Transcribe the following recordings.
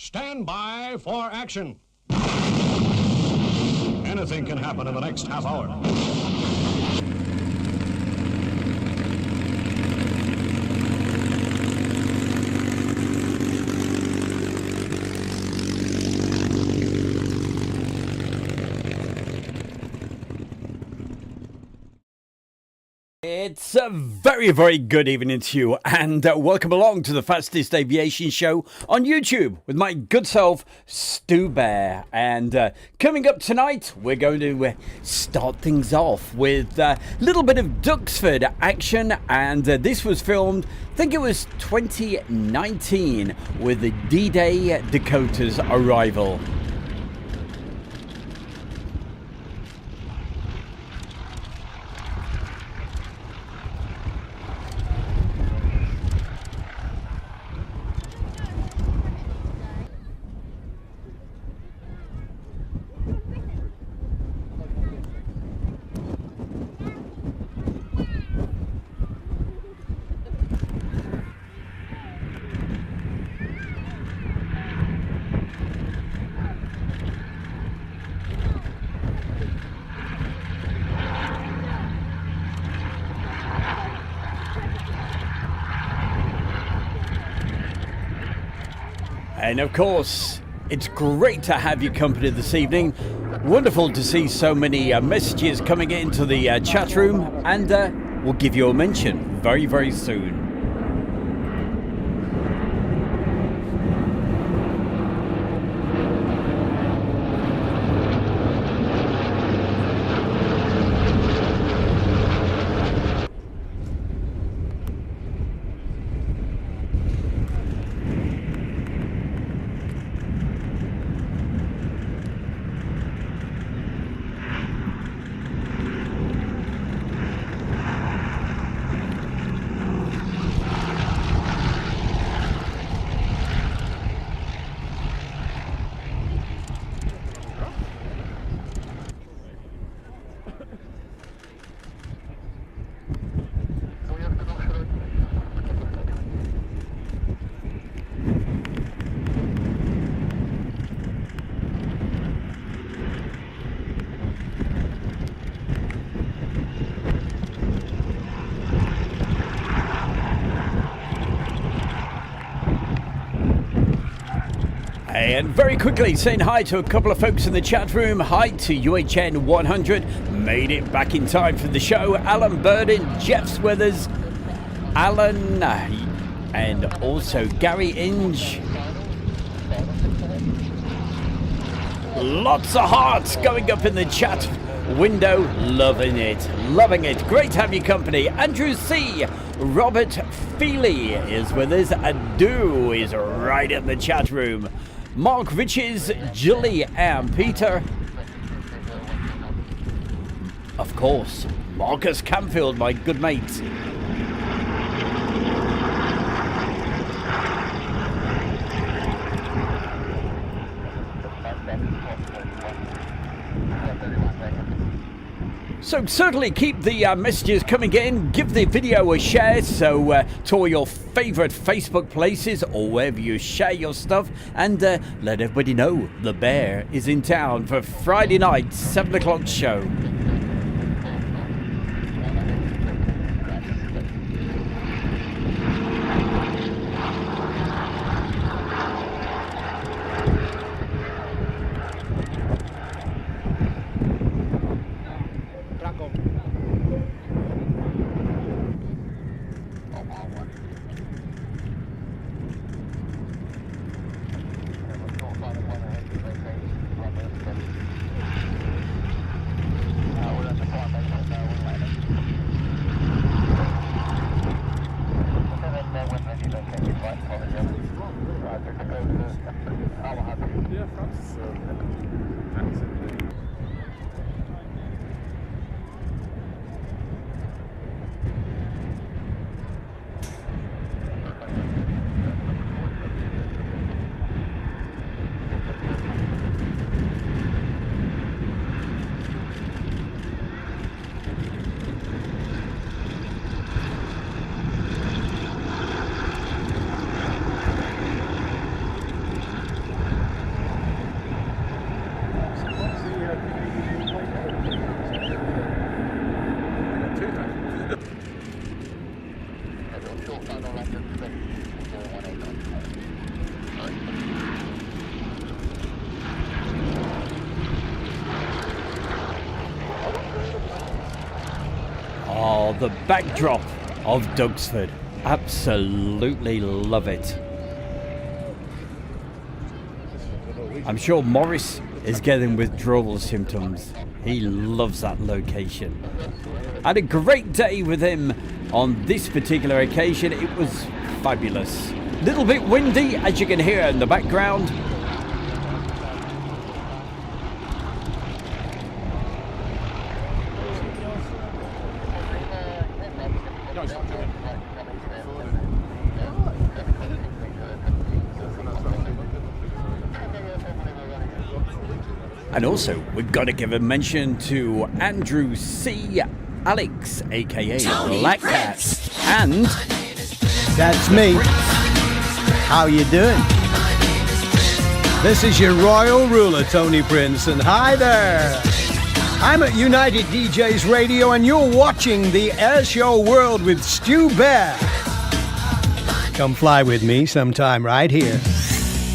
Stand by for action. Anything can happen in the next half hour. It's a very, very good evening to you, and welcome along to the fastest aviation show on YouTube with my good self, Stu Bear. And coming up tonight, we're going to start things off with a little bit of Duxford action, and this was filmed, I think it was 2019, with the D-Day Dakota's arrival. And of course, it's great to have your company this evening. Wonderful to see so many messages coming into the chat room, and we'll give you a mention very, very soon. And very quickly, saying hi to a couple of folks in the chat room. Hi to UHN 100, made it back in time for the show. Alan Burden, Jeff Swithers, Alan, and also Gary Inge. Lots of hearts going up in the chat window. Loving it, loving it. Great to have your company. Andrew C. Robert Feely is with us. Adu is right in the chat room. Mark Riches, Julie and Peter. Of course, Marcus Camfield, my good mate. So certainly keep the messages coming in. Give the video a share, so to all your favourite Facebook places or wherever you share your stuff, and let everybody know the Bear is in town for Friday night 7 o'clock show. Oh, the backdrop of Duxford. Absolutely love it. I'm sure Morris is getting withdrawal symptoms. He loves that location. I had a great day with him on this particular occasion. It was fabulous. Little bit windy, as you can hear in the background. And also, we've got to give a mention to Andrew C. Alex, aka Black Cat, and that's me. How you doing? This is your royal ruler, Tony Prince, and hi there. I'm at United DJs Radio, and you're watching the Air Show World with Stu Bear. Come fly with me sometime right here.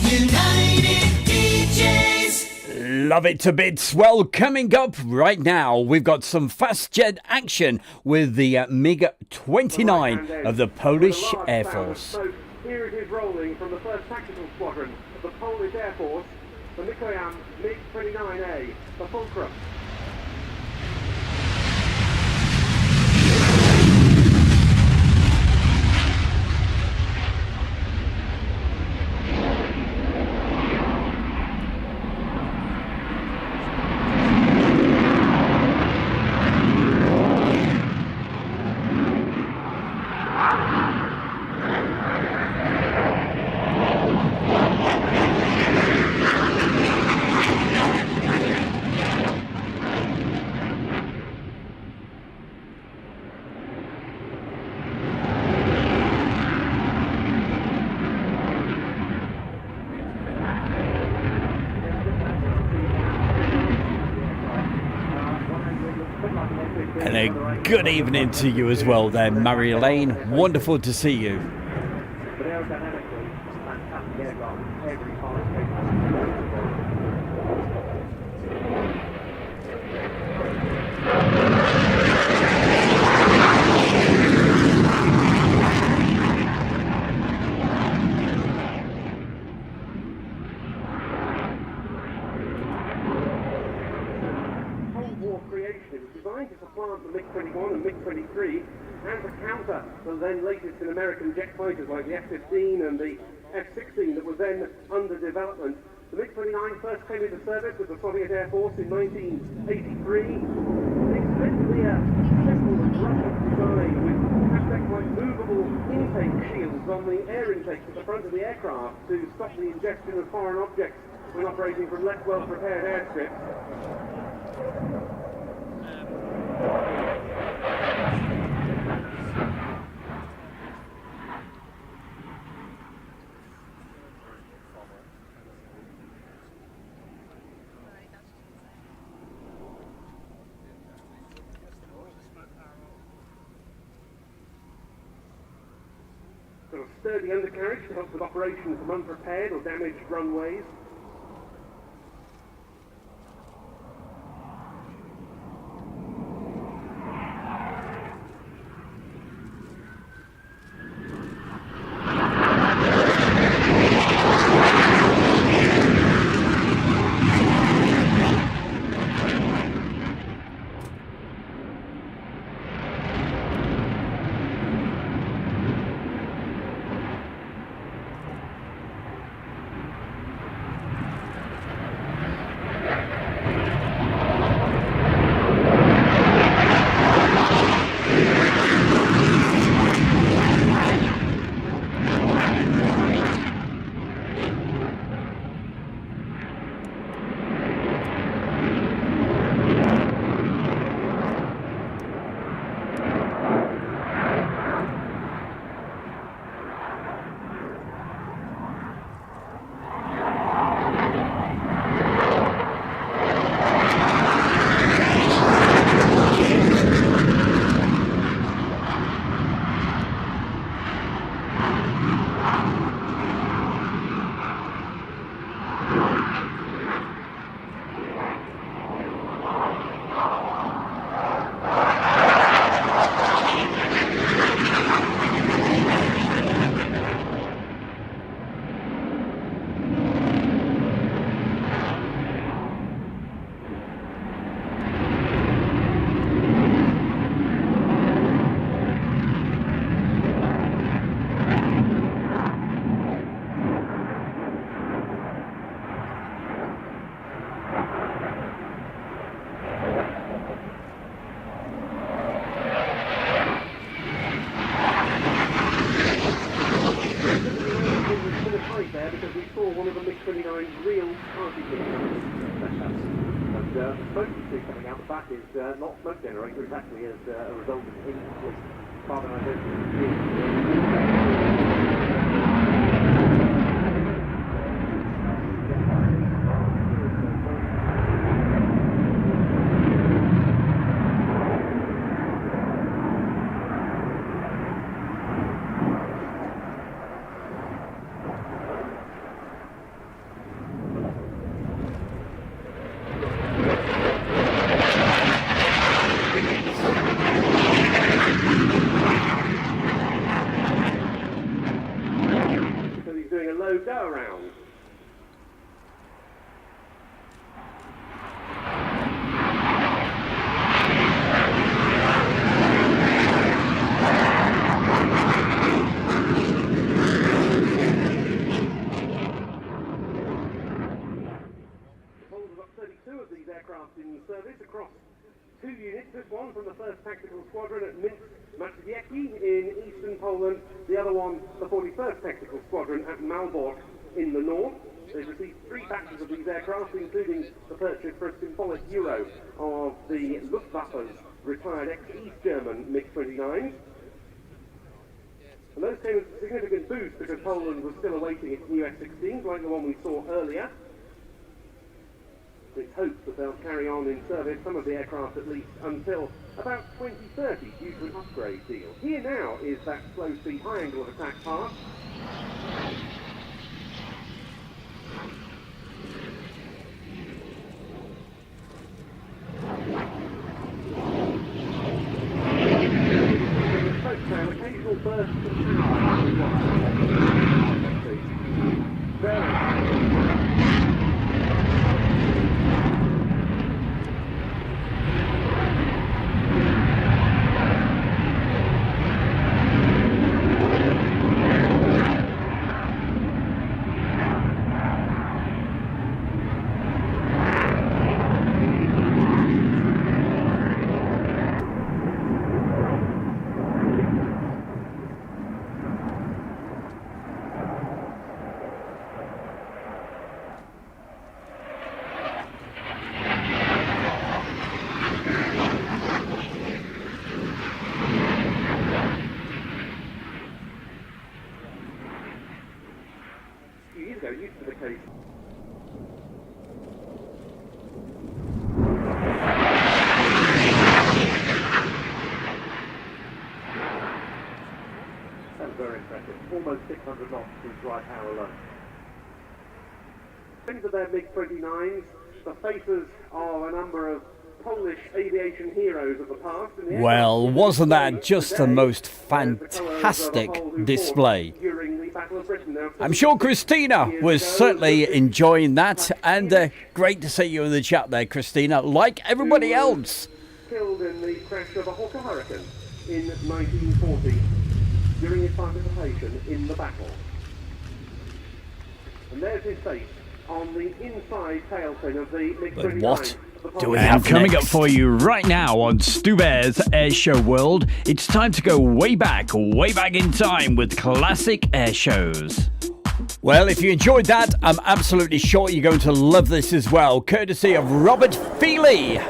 United DJs. Love it to bits. Well, coming up right now, we've got some fast jet action with the MiG-29 of the Polish Air Force. Here it is rolling from the 1st Tactical Squadron of the Polish Air Force, the Mikoyan MiG-29A, the Fulcrum. And a good evening to you as well there, Mary Elaine. Wonderful to see you. To supplant the MiG-21 and MiG-23 and to counter the then latest in American jet fighters like the F-15 and the F-16 that was then under development. The MiG-29 first came into service with the Soviet Air Force in 1983. It's meant to be a simple and rugged design with aspects like movable intake shields on the air intakes at the front of the aircraft to stop the ingestion of foreign objects when operating from less well-prepared airstrips. Got a sturdy undercarriage to help with operations from unprepared or damaged runways. MiG-29 real party mission. And the smoke you see coming out the back is not smoke generator, it's actually as a result of incomplete carbonisation. Go around. We've got 32 of these aircraft in service across two units. This one from the 1st Tactical Squadron at Minsk Maciejewski in eastern Poland, the other one the 41st Tactical Squadron at Malbork in the north. They've received 3 batches of these aircraft, including the purchase for a symbolic euro of the Luftwaffe's retired ex-East German MiG-29s. And those came as a significant boost because Poland was still awaiting its new F-16s, like the one we saw earlier. It's hoped that they'll carry on in service, some of the aircraft at least, until about 2030 due to an upgrade deal. Here now is that slow-speed, high angle of attack part. Occasional bursts of power. Used to the case. That was very impressive. Almost 600 knots through dry power alone. Things of their MiG-29s, the faces of a number of Polish aviation heroes of the past. Well, wasn't that just the most fantastic display? I'm sure Christina was certainly enjoying that, and great to see you in the chat there, Christina, like everybody else. Killed in the crash of a Hawker Hurricane in 1940 during his participation in the battle. And there's his face on the inside tail fin of the MiG-29. What do we have coming next? up for you right now on Stu Bear's Airshow World? It's time to go way back in time with classic air shows. Well, if you enjoyed that, I'm absolutely sure you're going to love this as well, courtesy of Robert Feely.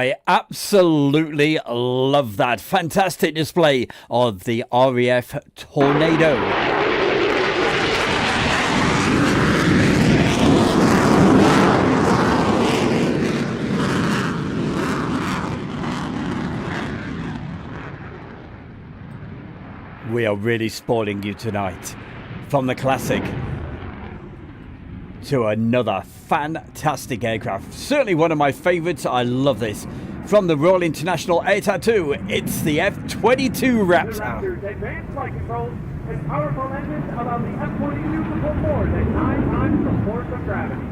I absolutely love that fantastic display of the RAF Tornado. We are really spoiling you tonight. From the classic to another fantastic aircraft. Certainly one of my favourites. I love this. From the Royal International Air Tattoo, it's the F-22 The Raptor. Raptor's advanced flight controls and powerful engines allow the F-22 to pull more than 9 times the force of gravity.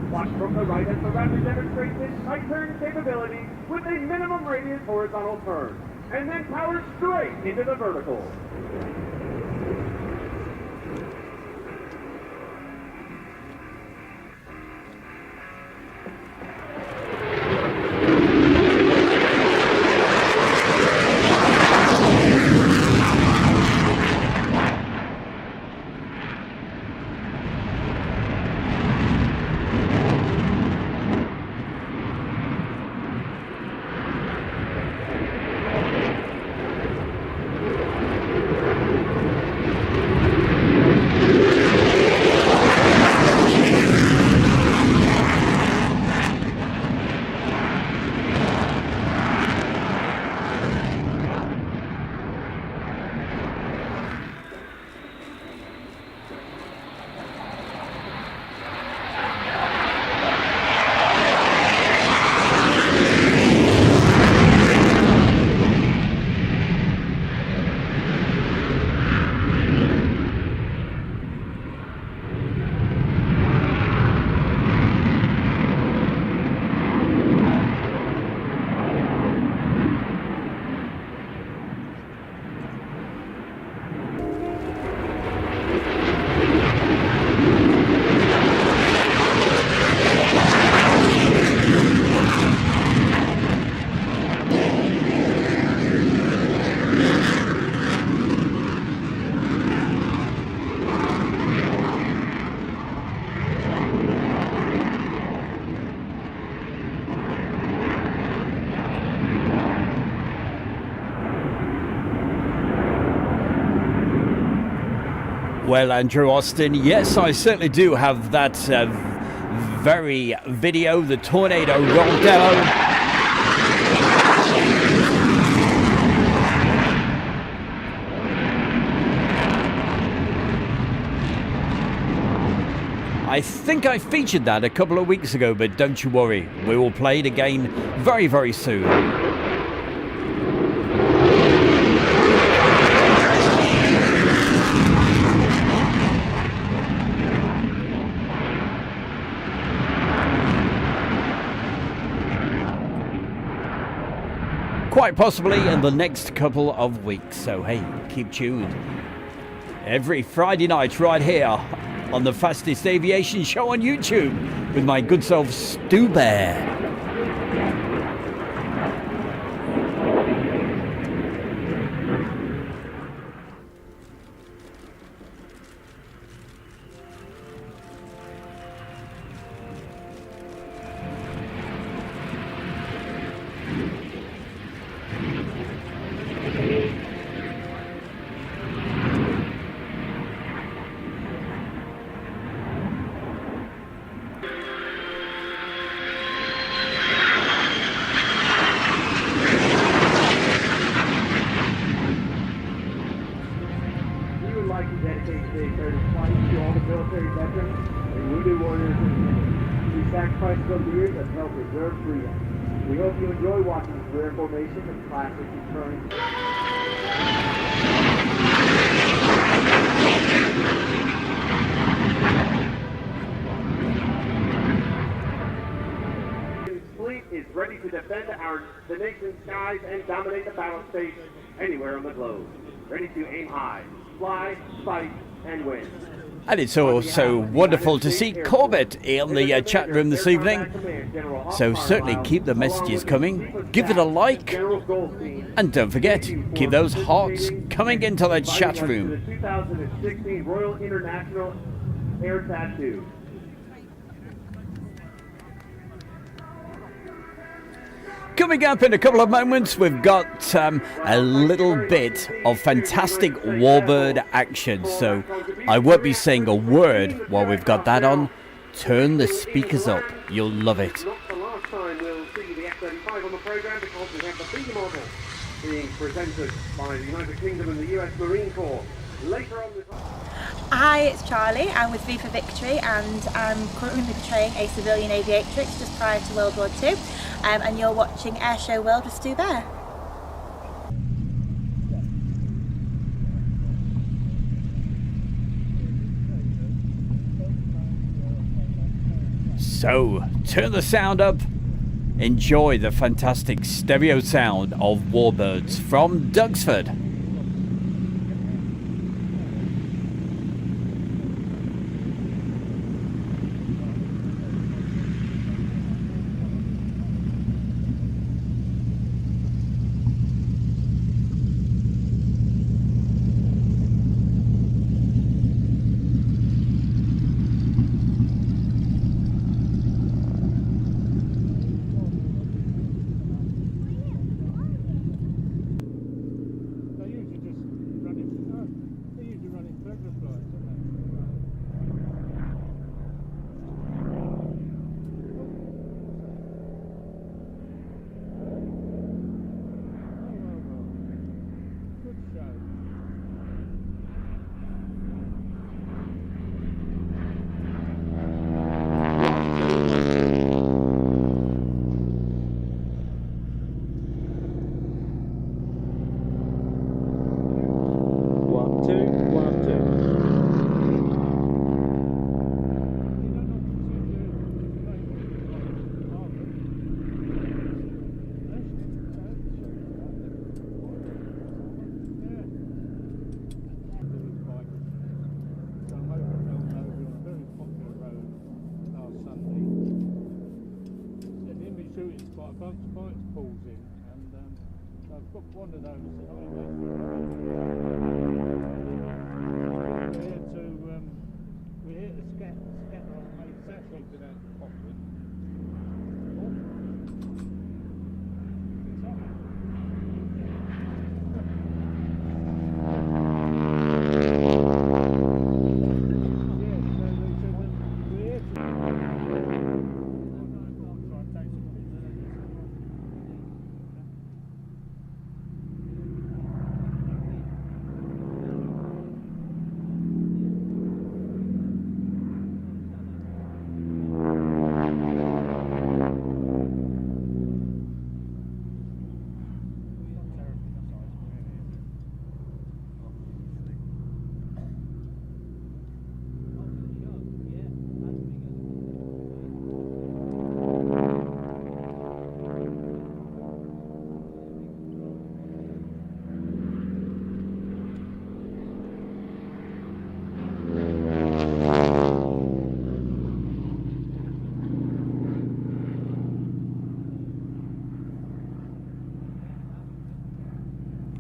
Watch from the right as the Raptor demonstrates its tight turn capability with a minimum radius horizontal turn, and then powers straight into the vertical. Well, Andrew Austin, yes, I certainly do have that very video, the Tornado roll demo. I think I featured that a couple of weeks ago, but don't you worry, we will play it again very, very soon. Quite possibly in the next couple of weeks, so hey, keep tuned. Every Friday night right here on the Fastest Aviation Show on YouTube with my good self Stu Bear. We hope you enjoy watching this rare formation of classic returns. His fleet is ready to defend the nation's skies and dominate the battle stage anywhere on the globe. Ready to aim high, fly, fight, and win. And it's also wonderful to see Corbett in the chat room this evening. So certainly keep the messages coming, give it a like, and don't forget, keep those hearts coming into the chat room. The 2016 Royal International Air coming up in a couple of moments, we've got a little bit of fantastic warbird action. So I won't be saying a word while we've got that on. Turn the speakers up. You'll love it. Not the last time we'll see the F-35 on the programme, because we have the B model being presented by the United Kingdom and the US Marine Corps. Later on this... Hi, it's Charlie. I'm with V for Victory, and I'm currently portraying a civilian aviatrix just prior to World War II. And you're watching Airshow World with Stu Bear. So, turn the sound up. Enjoy the fantastic stereo sound of warbirds from Duxford.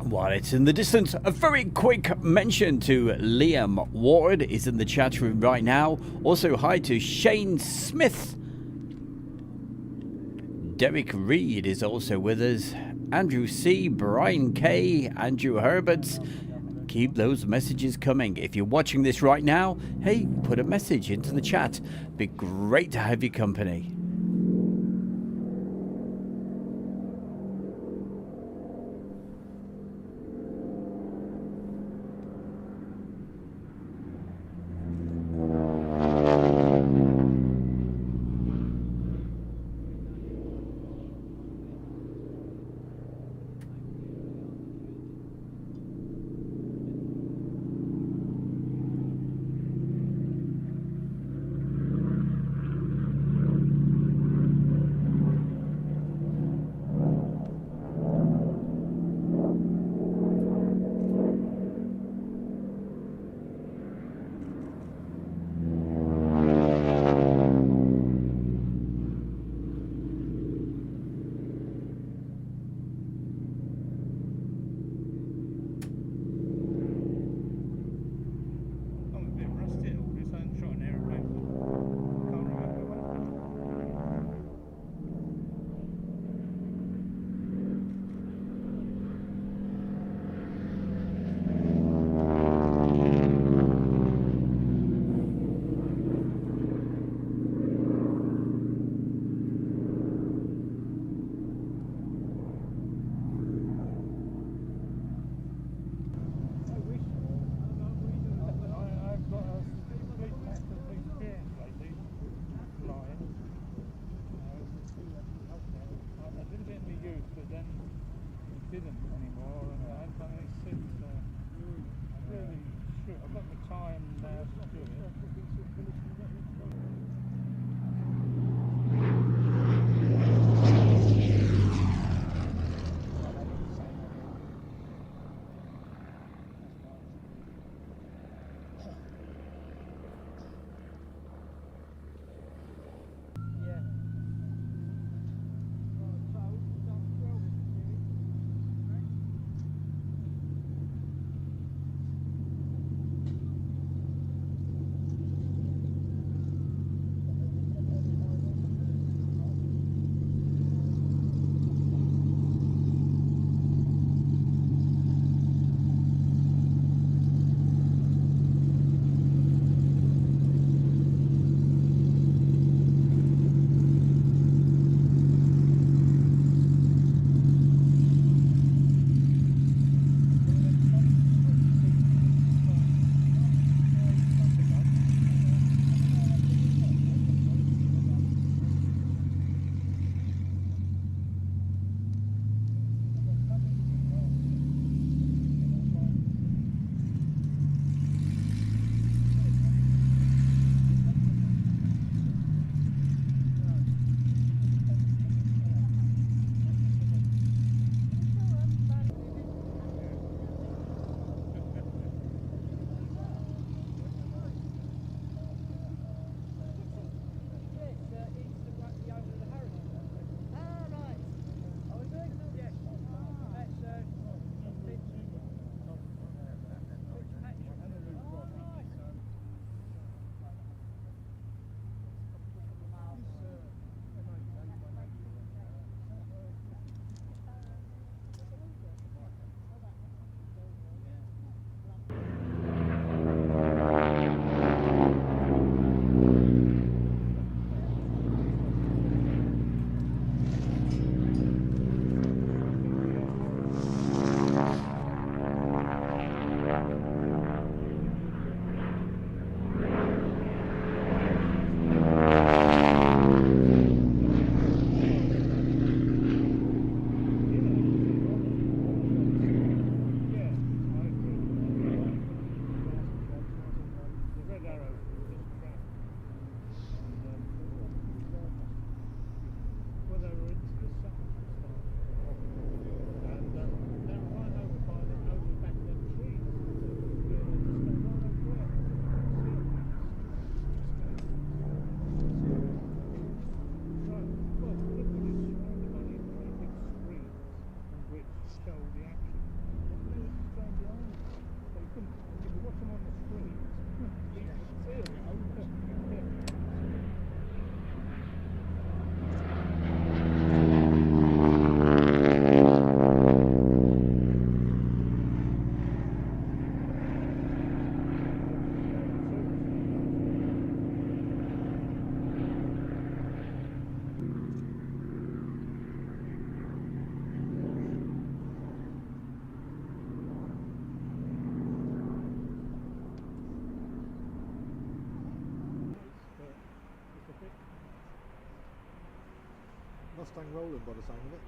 While it's in the distance, a very quick mention to Liam Ward is in the chat room right now. Also, hi to Shane Smith. Derek Reed is also with us. Andrew C, Brian K, Andrew Herberts. Keep those messages coming. If you're watching this right now, hey, put a message into the chat. Be great to have your company. Mustang rolling by the sound of it.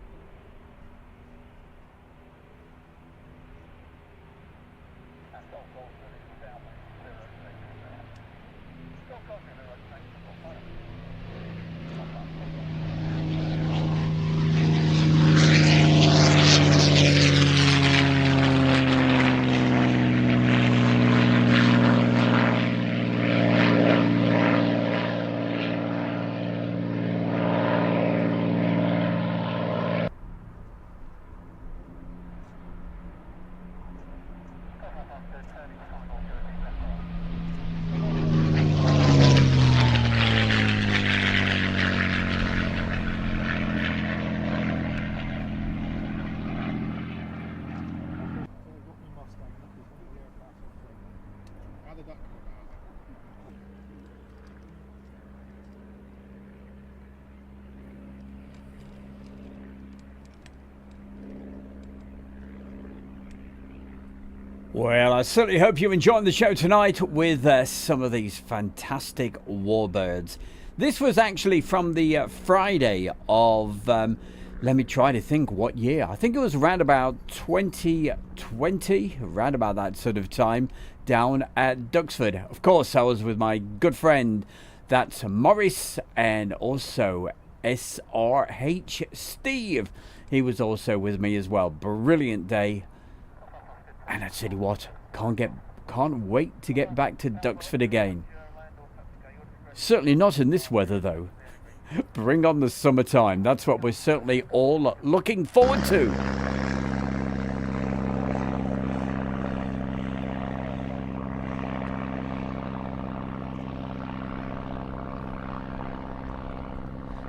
Well, I certainly hope you're enjoying the show tonight with some of these fantastic warbirds. This was actually from the Friday of, let me try to think what year. I think it was around about 2020, around about that sort of time, down at Duxford. Of course, I was with my good friend, that's Morris, and also SRH Steve. He was also with me as well. Brilliant day. And I tell you what, can't wait to get back to Duxford again. Certainly not in this weather though. Bring on the summertime. That's what we're certainly all looking forward to.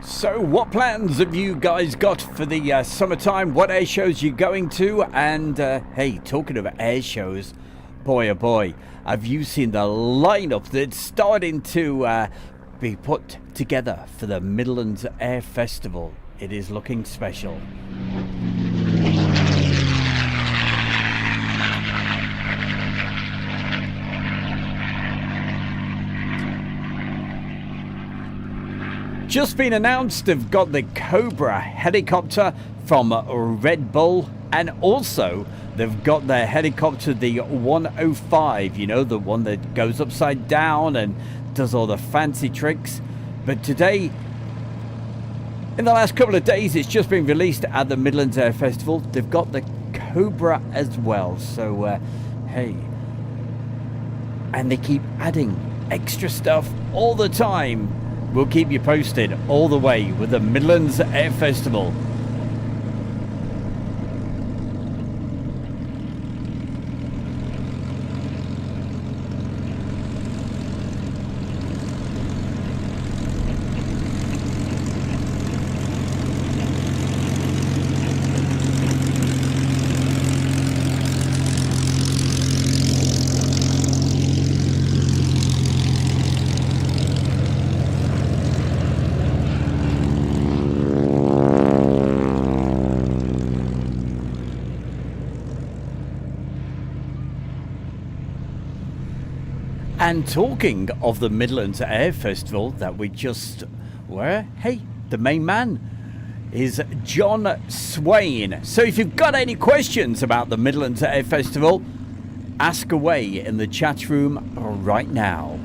So what plans have you guys got for the summertime? What air shows you going to? And hey, talking of air shows, boy oh boy, have you seen the lineup that's starting to be put together for the Midlands Air Festival? It is looking special. Just been announced, they've got the Cobra helicopter from Red Bull, and also they've got their helicopter, the 105, you know, the one that goes upside down and does all the fancy tricks. But today, in the last couple of days, it's just been released at the Midlands Air Festival. They've got the Cobra as well, so hey, and they keep adding extra stuff all the time. We'll keep you posted all the way with the Midlands Air Festival. And talking of the Midlands Air Festival that we just were, hey, the main man is John Swain. So if you've got any questions about the Midlands Air Festival, ask away in the chat room right now.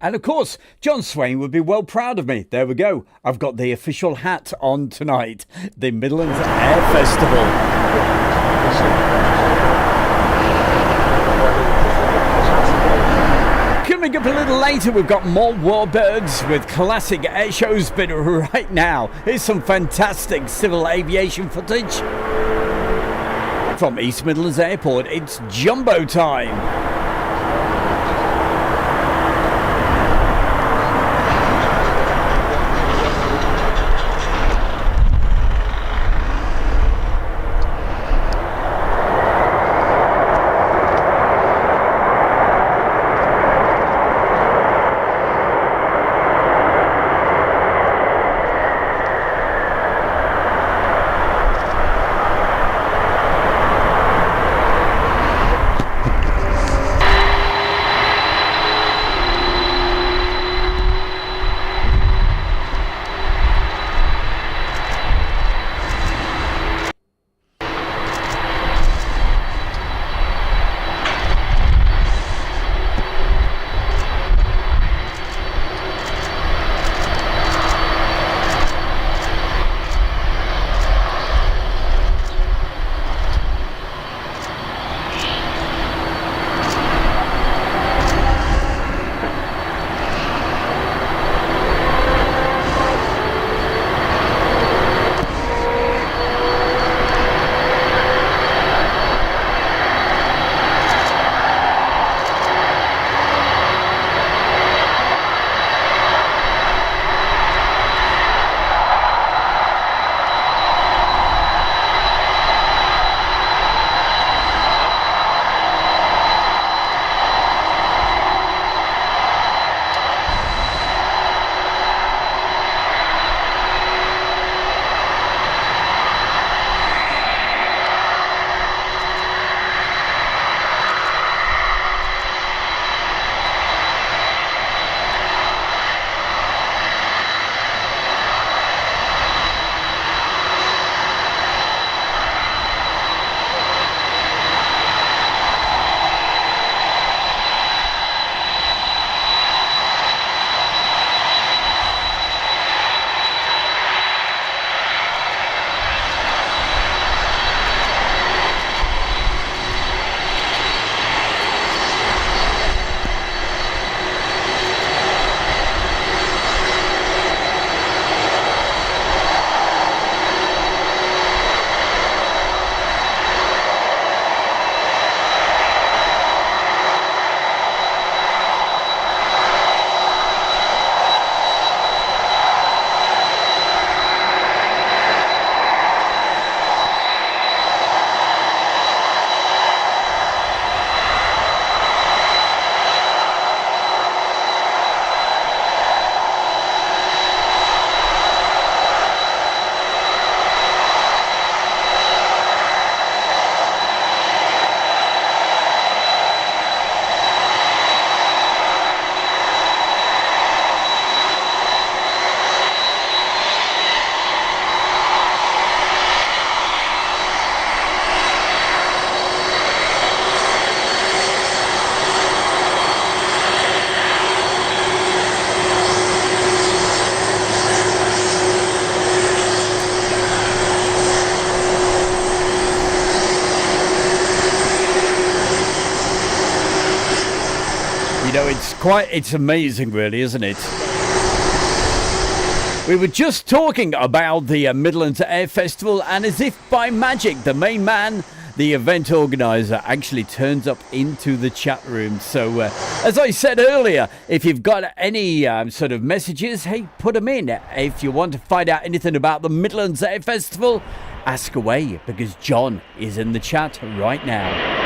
And of course, John Swain would be well proud of me. There we go. I've got the official hat on tonight. The Midlands Air Festival. Coming up a little later, we've got more warbirds with classic air shows, but right now, here's some fantastic civil aviation footage. From East Midlands Airport, it's Jumbo time. You know, it's amazing, really, isn't it? We were just talking about the Midlands Air Festival, and as if by magic, the main man, the event organizer, actually turns up into the chat room. So, as I said earlier, if you've got any sort of messages, hey, put them in. If you want to find out anything about the Midlands Air Festival, ask away, because John is in the chat right now.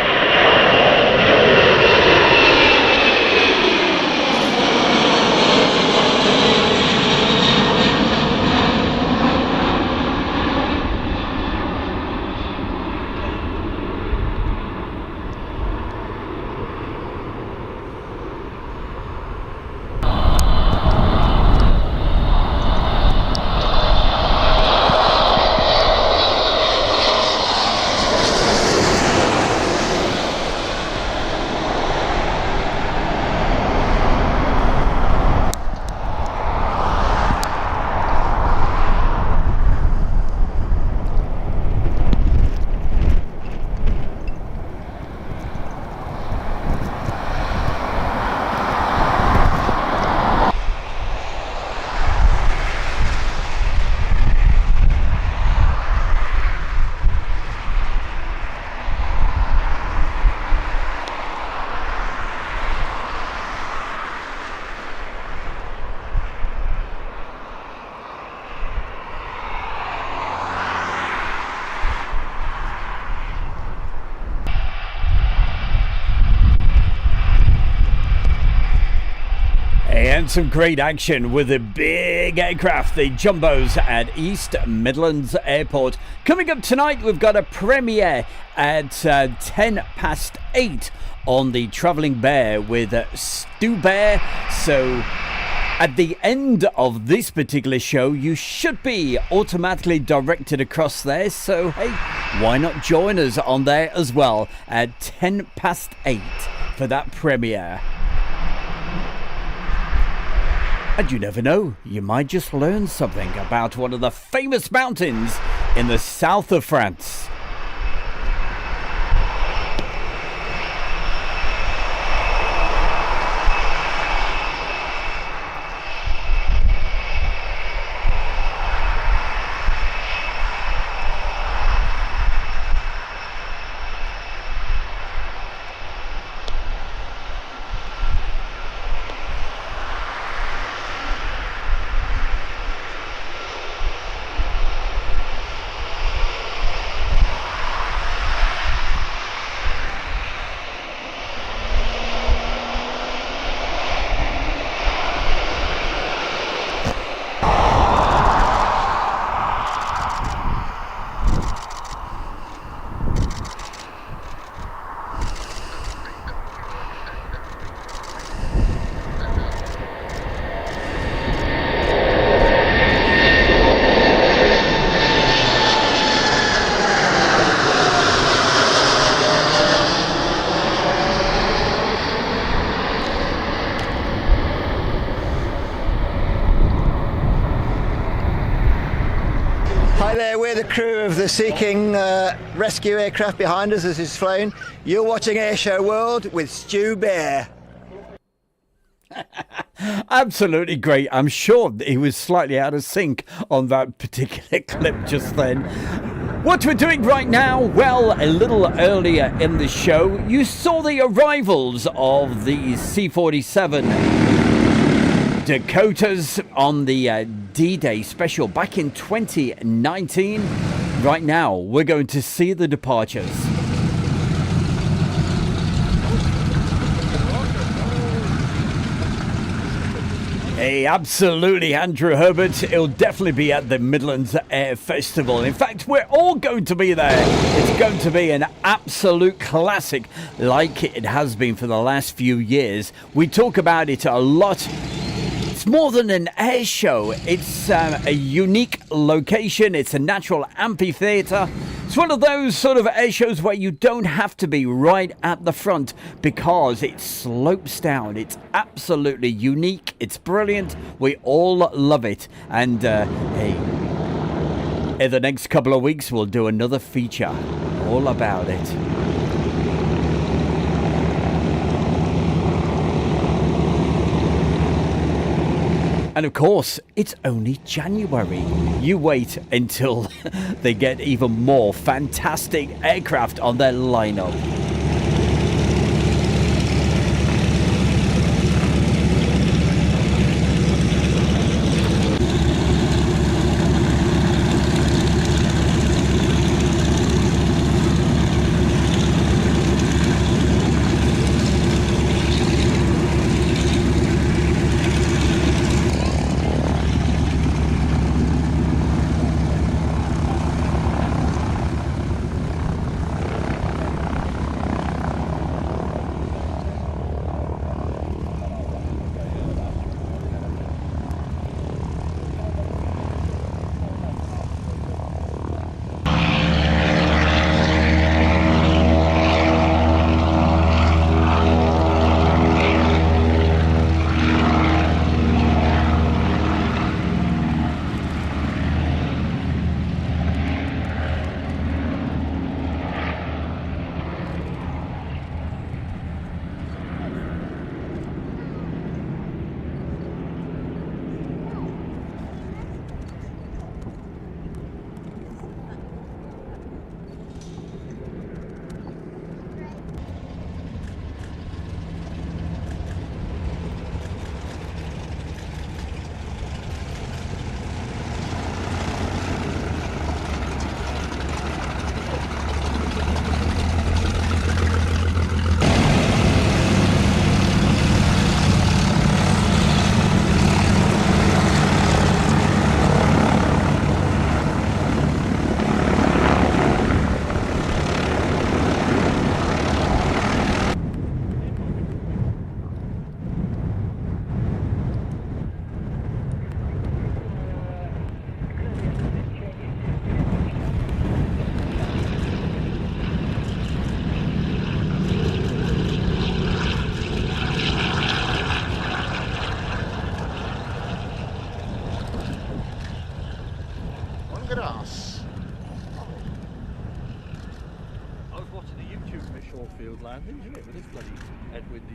And some great action with the big aircraft, the Jumbos at East Midlands Airport. Coming up tonight, we've got a premiere at 8:10 on the Travelling Bear with Stu Bear. So at the end of this particular show, you should be automatically directed across there. So hey, why not join us on there as well at 8:10 for that premiere? And you never know, you might just learn something about one of the famous mountains in the south of France. Hi there, we're the crew of the Sea King rescue aircraft behind us as it's flown. You're watching Airshow World with Stu Bear. Absolutely great. I'm sure he was slightly out of sync on that particular clip just then. What we're doing right now, well, a little earlier in the show, you saw the arrivals of the C-47 Dakotas on the D-Day special back in 2019. Right now, we're going to see the departures. Hey, absolutely, Andrew Herbert. It'll definitely be at the Midlands Air Festival. In fact, we're all going to be there. It's going to be an absolute classic like it has been for the last few years. We talk about it a lot. It's more than an air show. It's a unique location. It's a natural amphitheatre. It's one of those sort of air shows where you don't have to be right at the front because it slopes down. It's absolutely unique. It's brilliant. We all love it. And hey, in the next couple of weeks, we'll do another feature all about it. And of course, it's only January. You wait until they get even more fantastic aircraft on their lineup.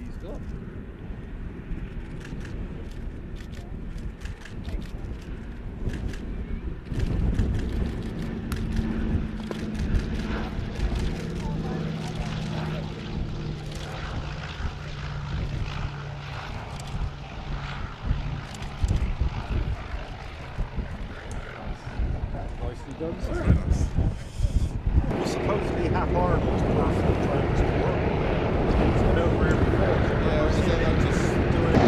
eased up. Nicely done, sir. It was supposedly half-hour was perfect trying to work. It's been over here before. Yeah, I was saying I'll just do it.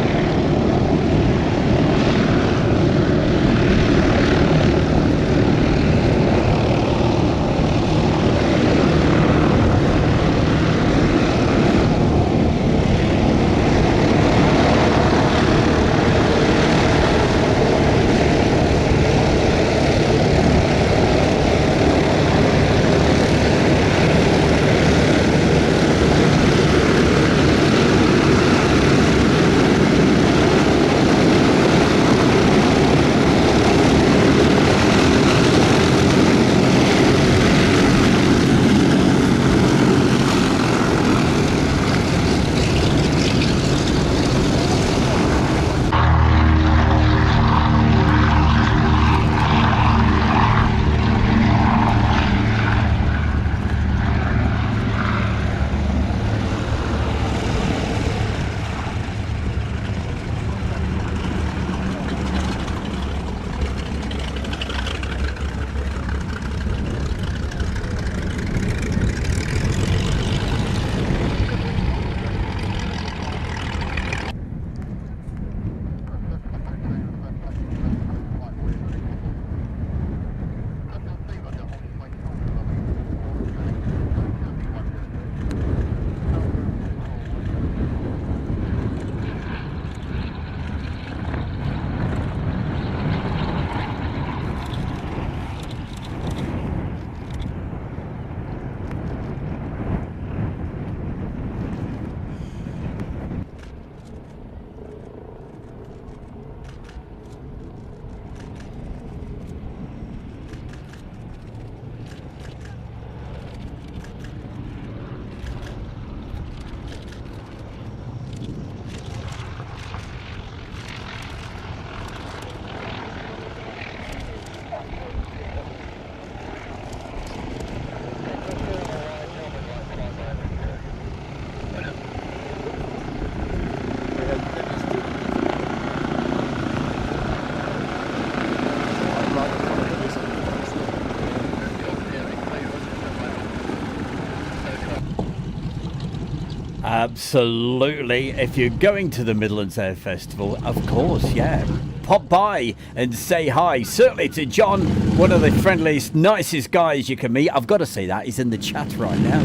Absolutely. If you're going to the Midlands Air Festival, of course, yeah, pop by and say hi. Certainly to John, one of the friendliest, nicest guys you can meet. I've got to say that. He's in the chat right now.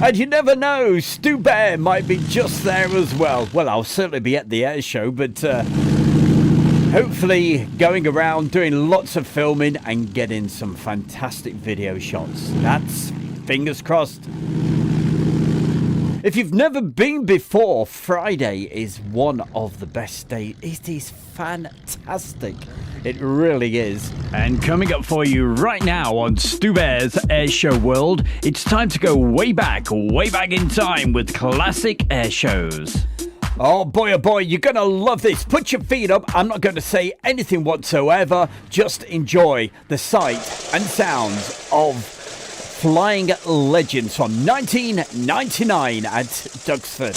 And you never know, Stu Bear might be just there as well. Well, I'll certainly be at the air show, but hopefully going around doing lots of filming and getting some fantastic video shots. That's fingers crossed. If you've never been before, Friday is one of the best days. It is fantastic. It really is. And coming up for you right now on Stu Bear's Airshow World, it's time to go way back in time with classic air shows. Oh boy, you're going to love this. Put your feet up. I'm not going to say anything whatsoever. Just enjoy the sight and sounds of Flying Legends from 1999 at Duxford.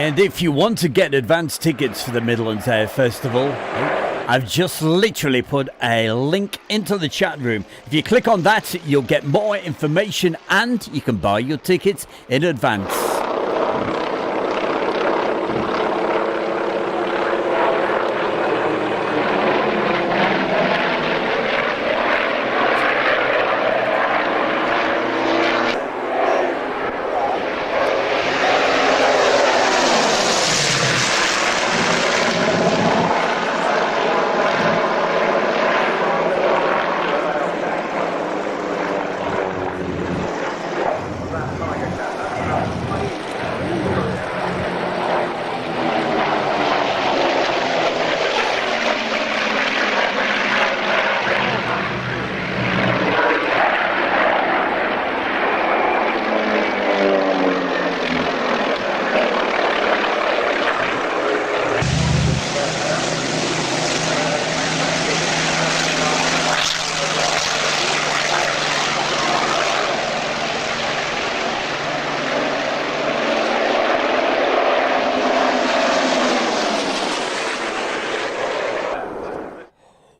And if you want to get advance tickets for the Midlands Air Festival, I've just literally put a link into the chat room. If you click on that, you'll get more information and you can buy your tickets in advance.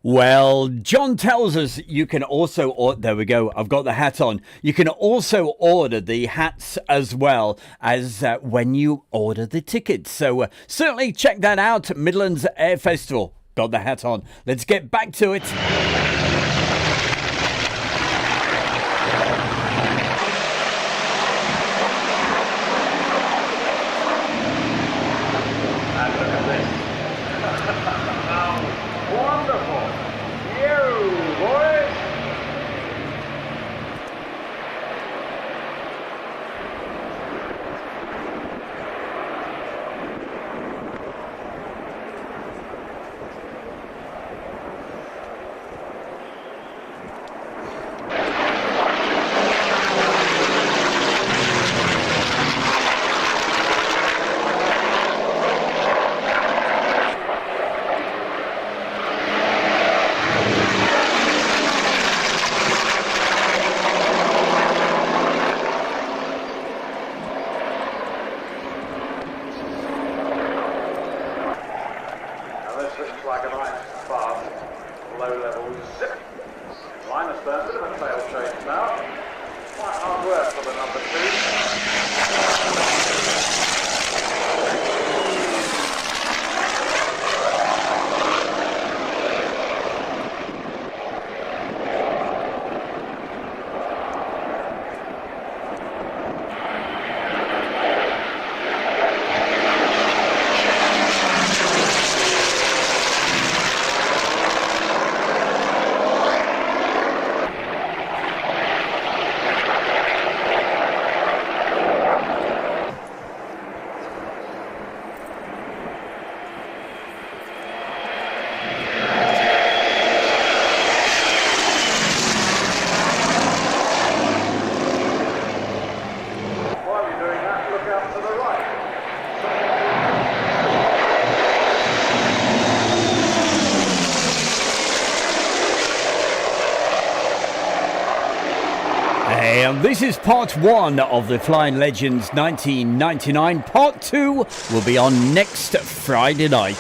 Well, John tells us you can also, there we go, I've got the hat on. You can also order the hats as well as when you order the tickets. So certainly check that out, Midlands Air Festival. Got the hat on. Let's get back to it. And this is part one of the Flying Legends 1999. Part two will be on next Friday night.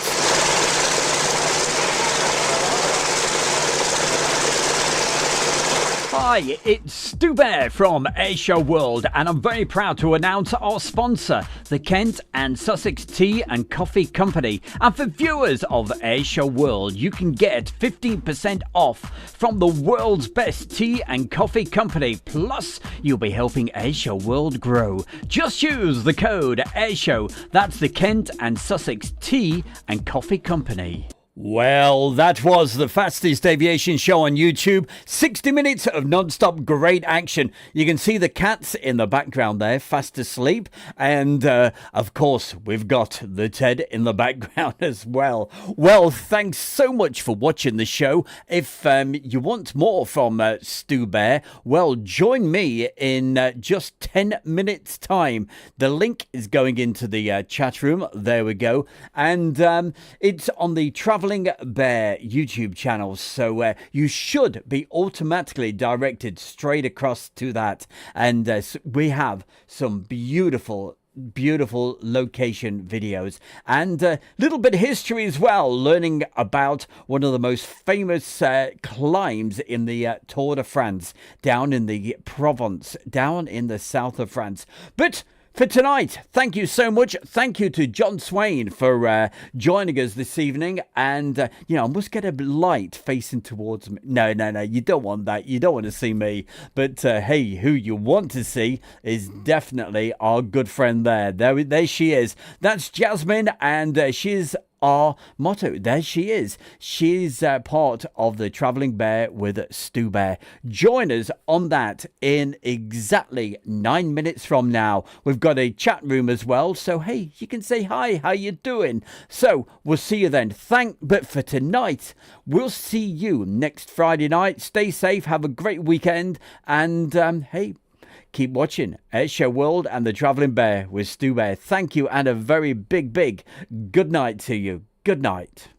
Hi, it's Stu Bear from Airshow World, and I'm very proud to announce our sponsor, the Kent and Sussex Tea and Coffee Company. And for viewers of Airshow World, you can get 15% off from the world's best tea and coffee company. Plus, you'll be helping Airshow World grow. Just use the code Airshow. That's the Kent and Sussex Tea and Coffee Company. Well, that was the fastest aviation show on YouTube. 60 minutes of non-stop great action. You can see the cats in the background there, fast asleep. And, of course, we've got the Ted in the background as well. Well, thanks so much for watching the show. If you want more from Stu Bear, well, join me in just 10 minutes' time. The link is going into the chat room. There we go. And it's on the Traveling Bear YouTube channel, so you should be automatically directed straight across to that. And we have some beautiful beautiful location videos and a little bit of history as well, learning about one of the most famous climbs in the Tour de France down in the Provence, down in the south of France. But for tonight, thank you so much. Thank you to John Swain for joining us this evening. And, I must get a light facing towards me. No, you don't want that. You don't want to see me. But, hey, who you want to see is definitely our good friend there. There she is. That's Jasmine, and she's our motto. There she is. She's part of the Travelling Bear with Stu Bear. Join us on that in exactly 9 minutes from now. We've got a chat room as well, so hey, you can say hi, how you doing? So we'll see you then. But for tonight, we'll see you next Friday night. Stay safe, have a great weekend, and hey, keep watching Airshow World and the Travelling Bear with Stu Bear. Thank you, and a very big good night to you. Good night.